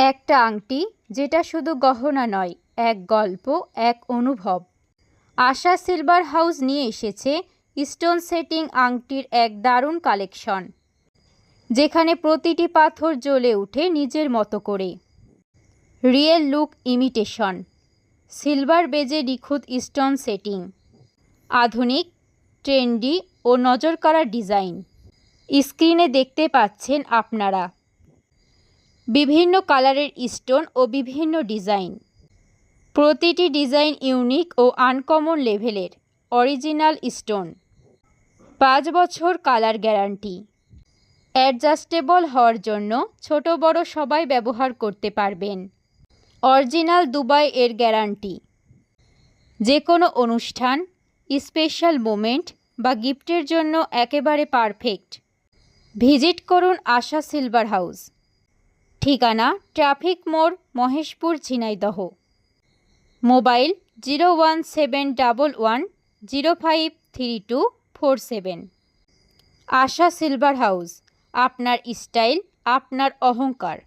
একটা আংটি যেটা শুধু গহনা নয়, এক গল্প, এক অনুভব। আশা সিলভার হাউস নিয়ে এসেছে স্টোন সেটিং আংটির এক দারুণ কালেকশন, যেখানে প্রতিটি পাথর জ্বলে ওঠে নিজের মতো করে। রিয়েল লুক ইমিটেশন, সিলভার বেজে নিখুঁত স্টোন সেটিং, আধুনিক, ট্রেন্ডি ও নজরকাড়া ডিজাইন। স্ক্রিনে দেখতে পাচ্ছেন আপনারা বিভিন্ন কালারের স্টোন ও বিভিন্ন ডিজাইন। প্রতিটি ডিজাইন ইউনিক ও আনকমন লেভেলের। অরিজিনাল স্টোন, 5 বছর কালার গ্যারান্টি। অ্যাডজাস্টেবল হওয়ার জন্য ছোট বড় সবাই ব্যবহার করতে পারবেন। অরিজিনাল দুবাই এর গ্যারান্টি। যে কোনো অনুষ্ঠান, স্পেশাল মোমেন্ট বা গিফটের জন্য একেবারে পারফেক্ট। ভিজিট করুন আশা সিলভার হাউস। ঠিকানা ট্রাফিক মোড়, মহেশপুর, ঝিনাইদহ। মোবাইল 01711053247। আশা সিলভার হাউস, আপনার স্টাইল, আপনার অহংকার।